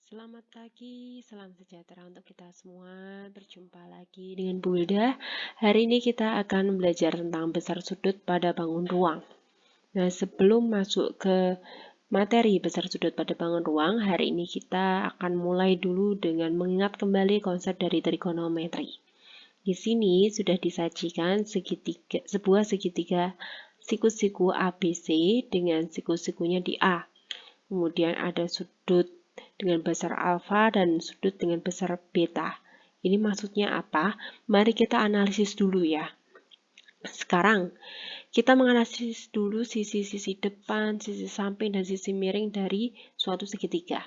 Selamat pagi, salam sejahtera untuk kita semua. Berjumpa lagi dengan Bu Wilda. Hari ini kita akan belajar tentang besar sudut pada bangun ruang. Nah, sebelum masuk ke materi besar sudut pada bangun ruang, hari ini kita akan mulai dulu dengan mengingat kembali konsep dari trigonometri. Di sini sudah disajikan sebuah segitiga siku-siku ABC dengan siku-sikunya di A. Kemudian ada sudut dengan besar alfa dan sudut dengan besar beta. Ini maksudnya apa? Mari kita analisis dulu ya. Sekarang, kita menganalisis dulu sisi-sisi depan, sisi samping, dan sisi miring dari suatu segitiga.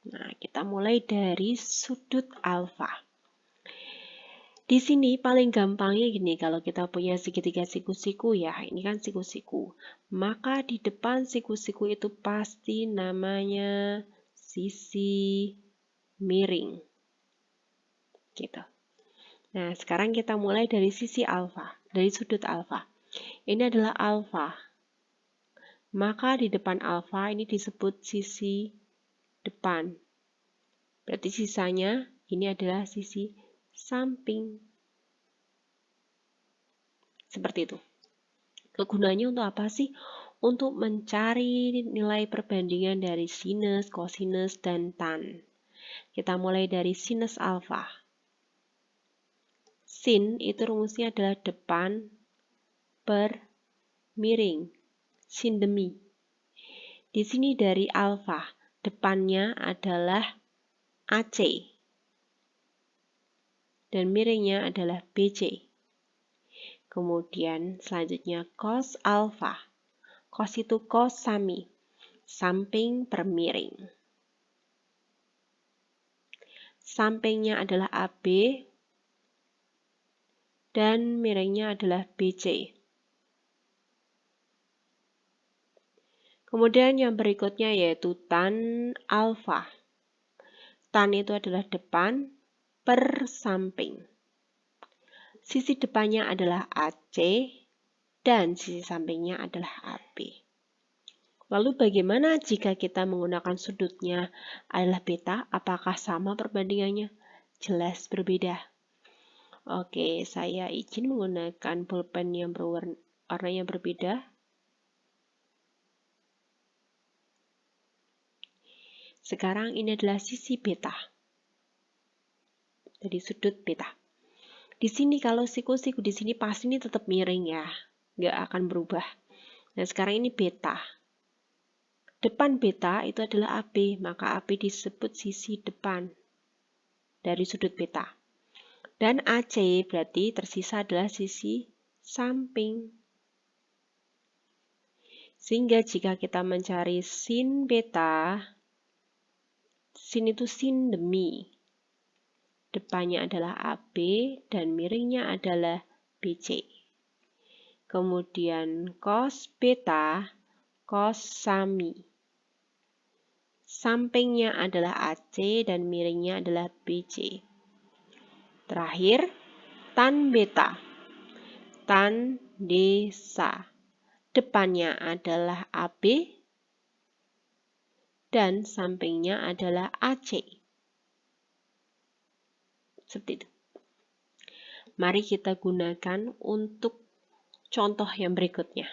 Nah, kita mulai dari sudut alfa. Di sini paling gampangnya gini, kalau kita punya segitiga siku-siku ya, ini kan siku-siku. Maka di depan siku-siku itu pasti namanya sisi miring. Gitu. Nah, sekarang kita mulai dari sisi alfa, dari sudut alfa. Ini adalah alfa. Maka di depan alfa ini disebut sisi depan. Berarti sisanya ini adalah sisi samping. Seperti itu. Kegunaannya untuk apa sih? Untuk mencari nilai perbandingan dari sinus, kosinus, dan tan. Kita mulai dari sinus alfa. Sin itu rumusnya adalah depan per miring, sin demi. Di sini dari alfa, depannya adalah AC. Dan miringnya adalah BC. Kemudian selanjutnya cos alfa. Cos itu cos sami, samping per miring. Sampingnya adalah AB dan miringnya adalah BC. Kemudian yang berikutnya yaitu tan alfa. Tan itu adalah depan per samping. Sisi depannya adalah AC dan sisi sampingnya adalah AB. Lalu bagaimana jika kita menggunakan sudutnya adalah beta? Apakah sama perbandingannya? Jelas berbeda. Oke, saya izin menggunakan pulpen yang warnanya berbeda. Sekarang ini adalah sisi beta. Jadi sudut beta. Di sini kalau siku-siku di sini pasti ini tetap miring ya, nggak akan berubah. Nah sekarang ini beta. Depan beta itu adalah AB, maka AB disebut sisi depan dari sudut beta. Dan AC berarti tersisa adalah sisi samping. Sehingga jika kita mencari sin beta, sin itu sin demi. Depannya adalah AB dan miringnya adalah BC. Kemudian cos beta, cos sami. Sampingnya adalah AC dan miringnya adalah BC. Terakhir, tan beta. Tan desa. Depannya adalah AB dan sampingnya adalah AC. Seperti itu. Mari kita gunakan untuk contoh yang berikutnya.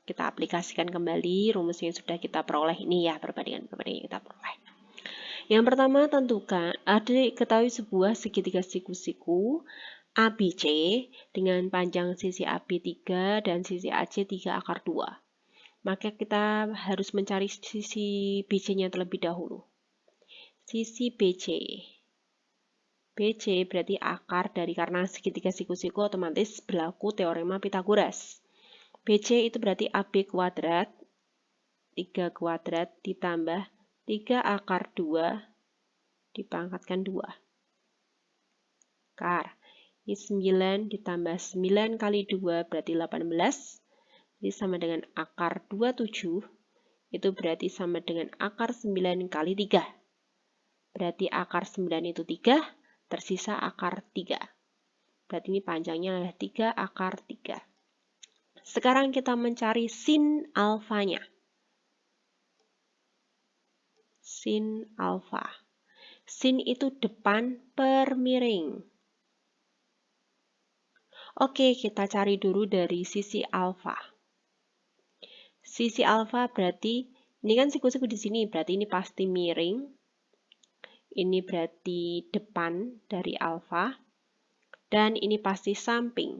Kita aplikasikan kembali rumus yang sudah kita peroleh ini ya, perbandingan-perbandingan yang kita peroleh. Yang pertama tentukan, ketahui sebuah segitiga siku-siku ABC dengan panjang sisi AB 3 dan sisi AC 3 akar 2. Maka kita harus mencari sisi BC-nya terlebih dahulu. Sisi BC. BC berarti akar dari karena segitiga siku-siku otomatis berlaku teorema Pitagoras. BC itu berarti AB kuadrat 3 kuadrat ditambah 3 akar 2 dipangkatkan 2. Akar. Ini 9 ditambah 9 kali 2 berarti 18. Jadi sama dengan akar 27. Itu berarti sama dengan akar 9 kali 3. Berarti akar 9 itu 3, tersisa akar 3. Berarti ini panjangnya adalah 3 akar 3. Sekarang kita mencari sin alfanya. Sin alfa. Sin itu depan per miring. Oke, kita cari dulu dari sisi alfa. Sisi alfa berarti, ini kan siku-siku di sini, berarti ini pasti miring. Ini berarti depan dari alfa. Dan ini pasti samping.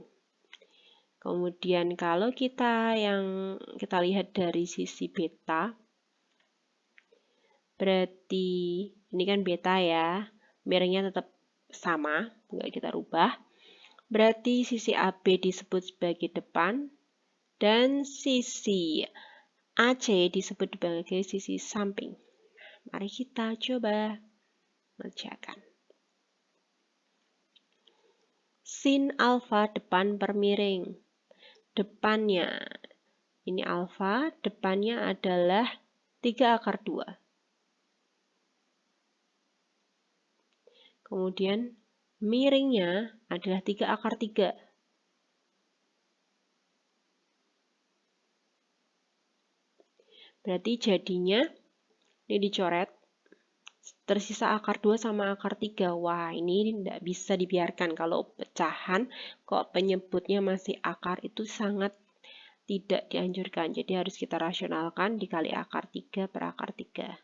Kemudian kalau kita lihat dari sisi beta, berarti ini kan beta ya, miringnya tetap sama, nggak kita rubah. Berarti sisi AB disebut sebagai depan, dan sisi AC disebut sebagai sisi samping. Mari kita coba mengerjakan. Sin alfa depan per miring. Depannya, ini alfa, depannya adalah 3/2. Kemudian miringnya adalah 3/3. Berarti jadinya, ini dicoret, tersisa akar 2 sama akar 3. Wah, ini tidak bisa dibiarkan. Kalau pecahan, kok penyebutnya masih akar, itu sangat tidak dianjurkan. Jadi harus kita rasionalkan dikali akar 3 per akar 3.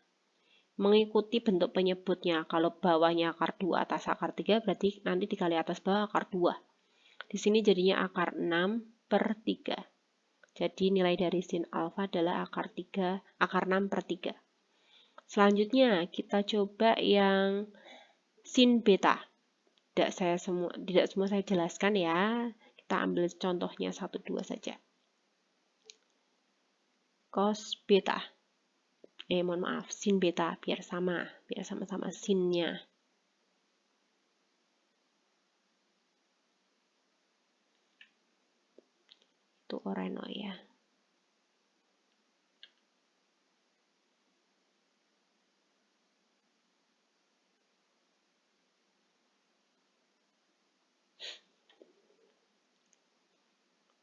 Mengikuti bentuk penyebutnya. Kalau bawahnya akar 2, atas akar 3, berarti nanti dikali atas bawah akar 2. Di sini jadinya akar 6 per 3. Jadi nilai dari sin alfa adalah akar 6 per 3. Selanjutnya kita coba yang sin beta. Tidak semua saya jelaskan ya. Kita ambil contohnya 1-2 saja. Cos beta. Mohon maaf, sin beta biar sama-sama sinnya. Itu oreno ya.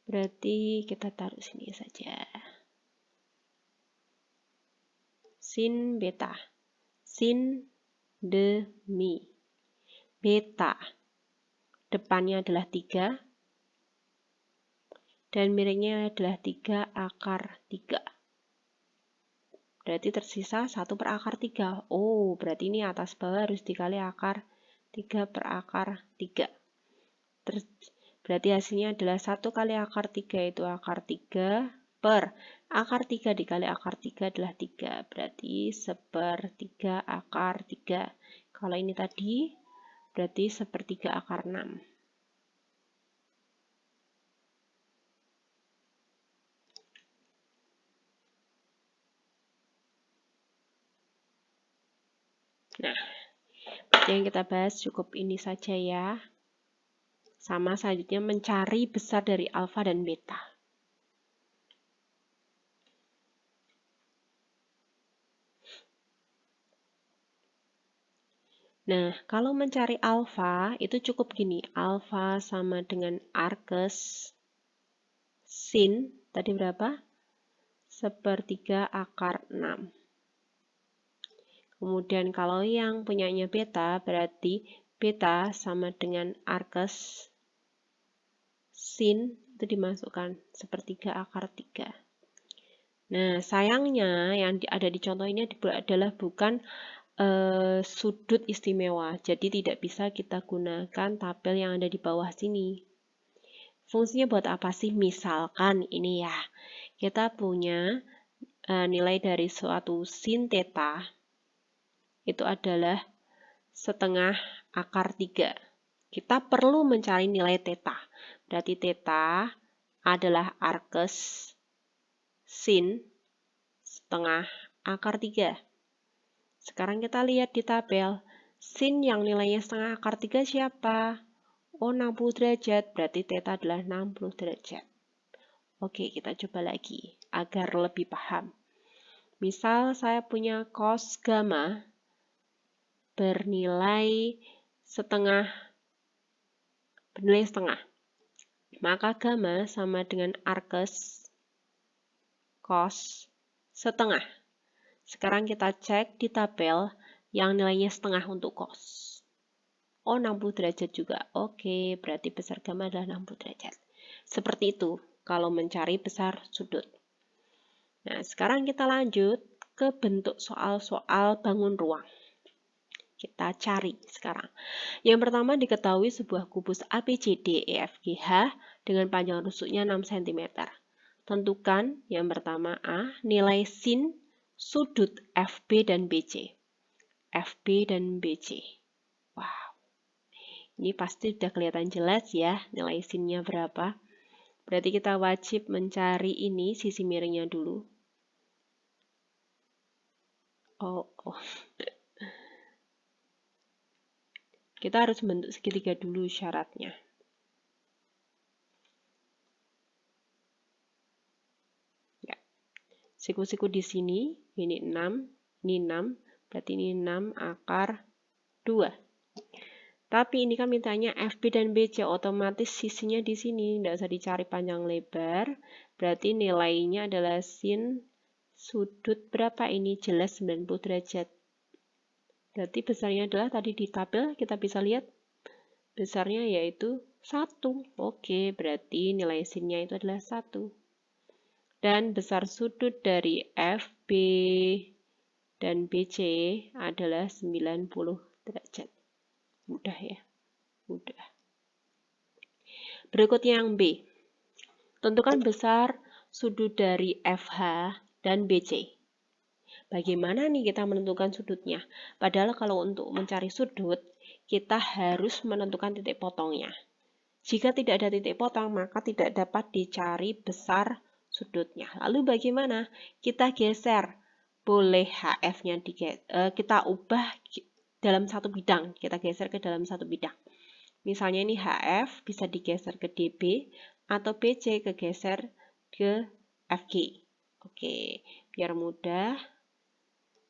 Berarti kita taruh sini saja. Sin beta. Sin demi beta. Depannya adalah 3. Dan miringnya adalah 3/3. Berarti tersisa 1 per akar 3. Oh, berarti ini atas bawah harus dikali akar 3 per akar 3. Berarti hasilnya adalah 1 kali akar 3 itu akar 3 per akar 3 dikali akar 3 adalah 3. Berarti 1/3 akar 3. Kalau ini tadi, berarti 1/3 akar 6. Nah, yang kita bahas cukup ini saja ya. Sama selanjutnya mencari besar dari alfa dan beta. Nah, kalau mencari alfa itu cukup gini. Alfa sama dengan arcus sin, tadi berapa? 1/3 akar 6. Kemudian kalau yang punyanya beta, berarti beta sama dengan arcus sin itu dimasukkan 1/3 akar 3. Nah, sayangnya yang ada di contoh ini adalah bukan sudut istimewa. Jadi tidak bisa kita gunakan tabel yang ada di bawah sini. Fungsinya buat apa sih? Misalkan ini ya, kita punya nilai dari suatu sin theta itu adalah 1/2 akar 3. Kita perlu mencari nilai theta. Berarti theta adalah arcus sin 1/2 akar 3. Sekarang kita lihat di tabel. Sin yang nilainya 1/2 akar 3 siapa? Oh, 60 derajat. Berarti theta adalah 60 derajat. Oke, kita coba lagi agar lebih paham. Misal saya punya cos gamma bernilai setengah. Maka gamma sama dengan arcus cos 1/2. Sekarang kita cek di tabel, yang nilainya setengah untuk cos. Oh, 60 derajat juga. Oke, berarti besar gamma adalah 60 derajat. Seperti itu kalau mencari besar sudut. Nah, sekarang kita lanjut ke bentuk soal-soal bangun ruang. Kita cari sekarang. Yang pertama diketahui sebuah kubus ABCD EFGH dengan panjang rusuknya 6 cm. Tentukan yang pertama A, nilai sin sudut FB dan BC. FB dan BC. Wow. Ini pasti sudah kelihatan jelas ya nilai sinnya berapa. Berarti kita wajib mencari ini sisi miringnya dulu. Oh. Kita harus membentuk segitiga dulu syaratnya. Ya. Siku-siku di sini, ini 6, ini 6, berarti ini 6 akar 2. Tapi ini kan mintanya FB dan BC, otomatis sisinya di sini, tidak usah dicari panjang lebar. Berarti nilainya adalah sin sudut berapa ini? Jelas 90 derajat. Berarti besarnya adalah tadi di tabel kita bisa lihat besarnya yaitu 1. Oke, berarti nilai sinnya itu adalah 1. Dan besar sudut dari FB dan BC adalah 90 derajat. Mudah ya? Mudah. Berikutnya yang B. Tentukan besar sudut dari FH dan BC. Bagaimana nih kita menentukan sudutnya? Padahal kalau untuk mencari sudut, kita harus menentukan titik potongnya. Jika tidak ada titik potong, maka tidak dapat dicari besar sudutnya. Lalu bagaimana? Kita geser. Boleh HF-nya kita ubah dalam satu bidang. Kita geser ke dalam satu bidang. Misalnya ini HF bisa digeser ke DB atau BC kegeser ke FG. Oke, biar mudah.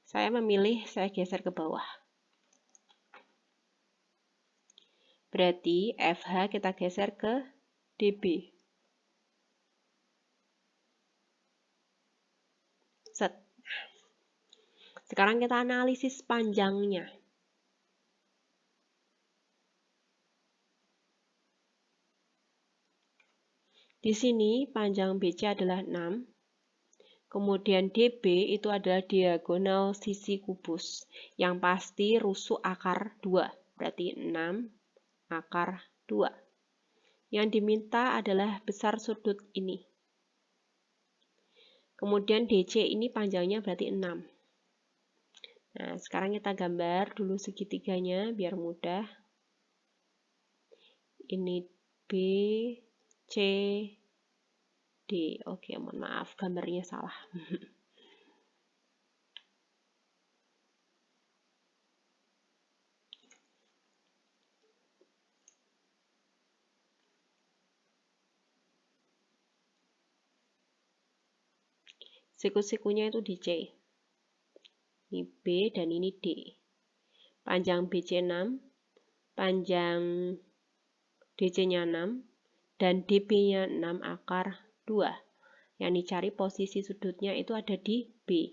Saya memilih saya geser ke bawah. Berarti FH kita geser ke DB. Set. Sekarang kita analisis panjangnya. Di sini panjang BC adalah 6. Kemudian DB itu adalah diagonal sisi kubus. Yang pasti rusuk akar 2. Berarti 6 akar 2. Yang diminta adalah besar sudut ini. Kemudian DC ini panjangnya berarti 6. Nah, sekarang kita gambar dulu segitiganya biar mudah. Ini B, C, D. Oke, mohon maaf, gambarnya salah. Siku-sikunya itu di C. Ini B dan ini D. Panjang BC 6, panjang DC-nya 6, dan DB-nya 6 akar 2. Yang dicari posisi sudutnya itu ada di B.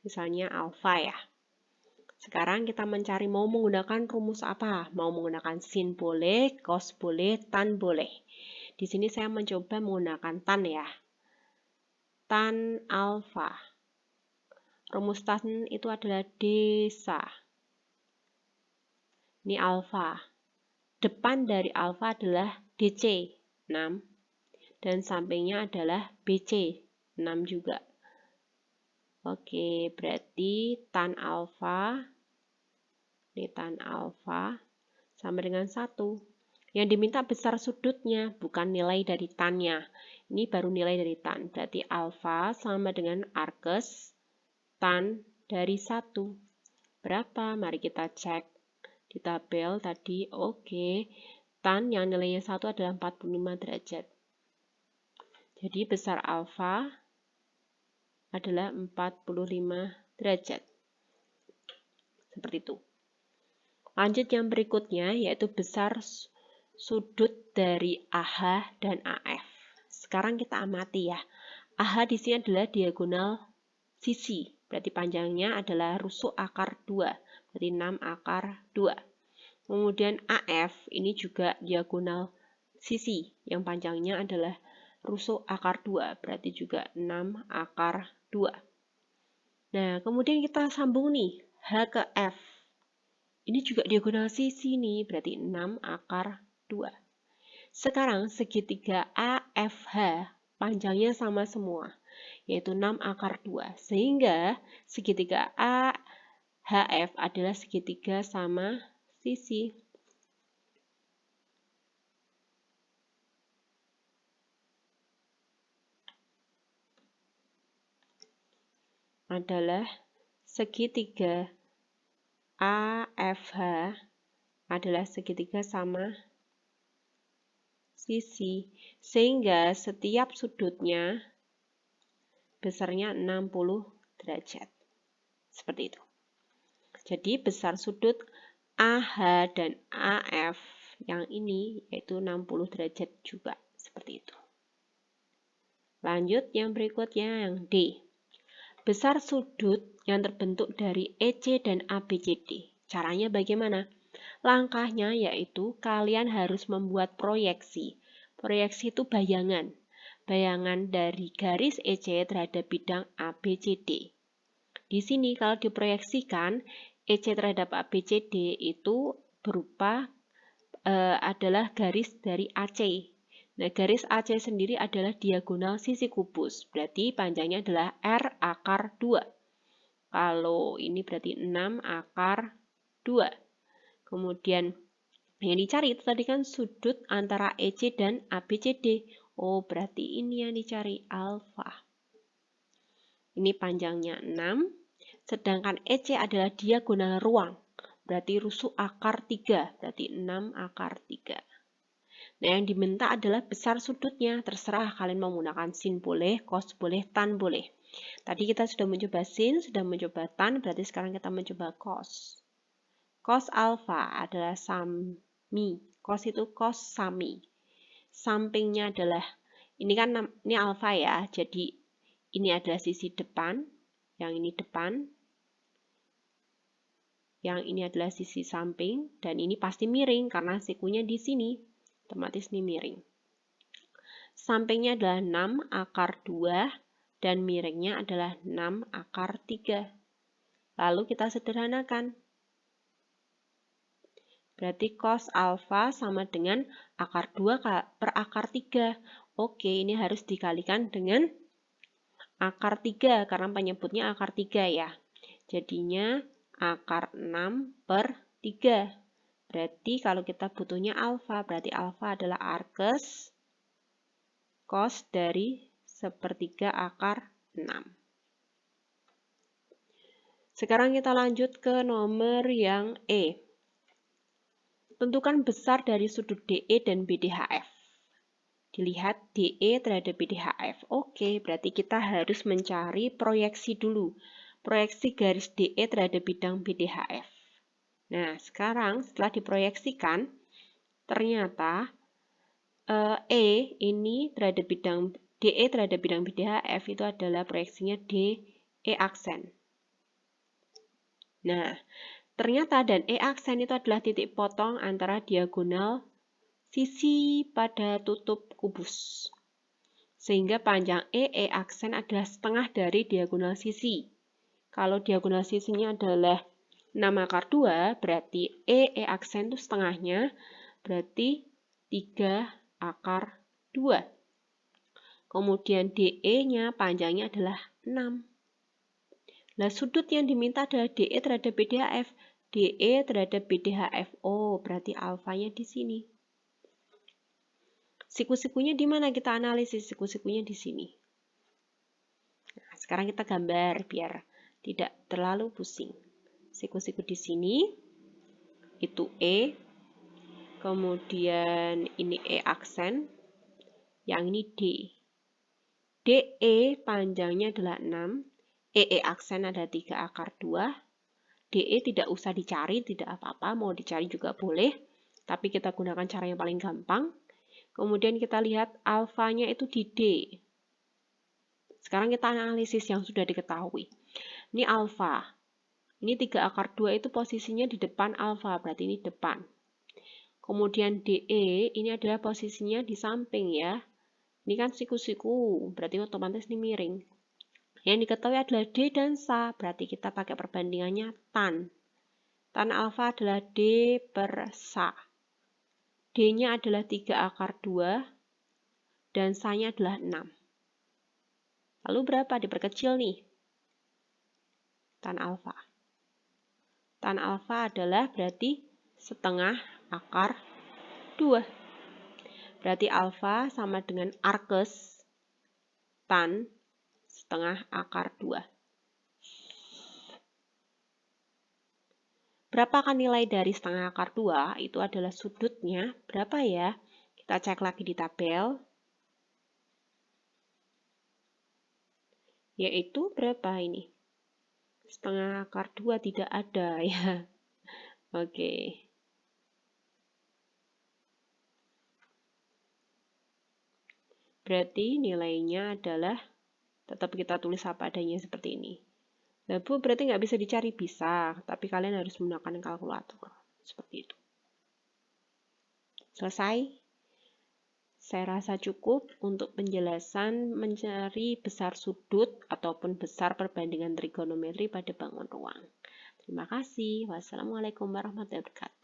Misalnya alfa ya. Sekarang kita mencari mau menggunakan rumus apa? Mau menggunakan sin boleh, cos boleh, tan boleh. Di sini saya mencoba menggunakan tan ya. Tan alfa. Rumus tan itu adalah desa. Ini alfa. Depan dari alfa adalah DC, 6. Dan sampingnya adalah BC, 6 juga. Oke, berarti tan alfa, ini tan alfa, sama dengan 1. Yang diminta besar sudutnya, bukan nilai dari tannya. Ini baru nilai dari tan. Berarti alfa sama dengan arcus tan dari 1. Berapa? Mari kita cek di tabel tadi. Oke, tan yang nilainya 1 adalah 45 derajat. Jadi besar alfa adalah 45 derajat. Seperti itu. Lanjut yang berikutnya yaitu besar sudut dari AH dan AF. Sekarang kita amati ya. AH di sini adalah diagonal sisi. berarti panjangnya adalah rusuk akar 2, berarti 6 akar 2. Kemudian AF ini juga diagonal sisi, yang panjangnya adalah rusuk akar 2, berarti juga 6 akar 2. Nah, kemudian kita sambung nih, H ke F. Ini juga diagonal sisi nih, berarti 6 akar 2. Sekarang segitiga AFH panjangnya sama semua, yaitu 6 akar 2. Sehingga segitiga AHF adalah segitiga sama sisi. Adalah segitiga AFH adalah segitiga sama sisi, sehingga setiap sudutnya besarnya 60 derajat. Seperti itu. Jadi besar sudut AH dan AF yang ini yaitu 60 derajat juga. Seperti itu. Lanjut yang berikutnya yang D. Besar sudut yang terbentuk dari EC dan ABCD. Caranya bagaimana? Langkahnya yaitu kalian harus membuat proyeksi. Proyeksi itu bayangan. Bayangan dari garis EC terhadap bidang ABCD. Di sini kalau diproyeksikan, EC terhadap ABCD itu berupa adalah garis dari AC. Nah, garis AC sendiri adalah diagonal sisi kubus. Berarti panjangnya adalah R akar 2. Kalau ini berarti 6 akar 2. Kemudian yang dicari itu tadi kan sudut antara EC dan ABCD. Oh, berarti ini yang dicari, alfa. Ini panjangnya 6. Sedangkan EC adalah diagonal ruang. Berarti rusuk akar 3. Berarti 6 akar 3. Nah, yang diminta adalah besar sudutnya. Terserah kalian mau menggunakan sin boleh, cos boleh, tan boleh. Tadi kita sudah mencoba sin, sudah mencoba tan, berarti sekarang kita mencoba cos. Cos alfa adalah sami. Cos itu cos sami. Sampingnya adalah, ini kan ini alfa ya, jadi ini adalah sisi depan, yang ini depan, yang ini adalah sisi samping, dan ini pasti miring karena sikunya di sini. Otomatis ini miring. Sampingnya adalah 6 akar 2 dan miringnya adalah 6 akar 3. Lalu kita sederhanakan. Berarti cos alfa sama dengan akar 2 per akar 3. Oke, ini harus dikalikan dengan akar 3 karena penyebutnya akar 3 ya. Jadinya akar 6 per 3. Berarti kalau kita butuhnya alfa, berarti alfa adalah arkes cos dari sepertiga akar 6. Sekarang kita lanjut ke nomor yang E. Tentukan besar dari sudut DE dan BDHF. Dilihat DE terhadap BDHF. Oke, berarti kita harus mencari proyeksi dulu. Proyeksi garis DE terhadap bidang BDHF. Nah, sekarang setelah diproyeksikan, ternyata E ini terhadap bidang DE terhadap bidang BDHF itu adalah proyeksinya DE aksen. Nah, ternyata dan E aksen itu adalah titik potong antara diagonal sisi pada tutup kubus. Sehingga panjang E aksen adalah setengah dari diagonal sisi. Kalau diagonal sisinya adalah 6 akar 2, berarti E aksen itu setengahnya, berarti 3 akar 2. Kemudian DE-nya panjangnya adalah 6. Nah, sudut yang diminta adalah DE terhadap BDHF. DE terhadap BDHF. Oh, berarti alfanya di sini. Siku-sikunya di mana kita analisis? Siku-sikunya di sini. Nah, sekarang kita gambar biar tidak terlalu pusing. Siku-siku di sini itu E, kemudian ini E aksen, yang ini D. DE panjangnya adalah 6, EE aksen ada 3 akar 2, DE tidak usah dicari, tidak apa-apa, mau dicari juga boleh, tapi kita gunakan cara yang paling gampang. Kemudian kita lihat alfanya itu di D. Sekarang kita analisis yang sudah diketahui. Ini alfa. Ini 3 akar 2 itu posisinya di depan alfa, berarti ini depan. Kemudian DE, ini adalah posisinya di samping ya. Ini kan siku-siku, berarti otomatis ini miring. Yang diketahui adalah D dan SA, berarti kita pakai perbandingannya tan. Tan alfa adalah D per SA. D-nya adalah 3 akar 2, dan SA-nya adalah 6. Lalu berapa? Diperkecil nih. Tan alfa. Tan alfa adalah berarti setengah akar 2. Berarti alfa sama dengan arkes tan setengah akar 2. Berapa kan nilai dari setengah akar 2? Itu adalah sudutnya. Berapa ya? Kita cek lagi di tabel. Yaitu berapa ini? Setengah akar 2 tidak ada ya. Oke. Berarti nilainya adalah, tetap kita tulis apa adanya seperti ini. Nah, Bu, berarti nggak bisa dicari? Bisa, tapi kalian harus menggunakan kalkulator. Seperti itu. Selesai? Saya rasa cukup untuk penjelasan mencari besar sudut ataupun besar perbandingan trigonometri pada bangun ruang. Terima kasih. Wassalamualaikum warahmatullahi wabarakatuh.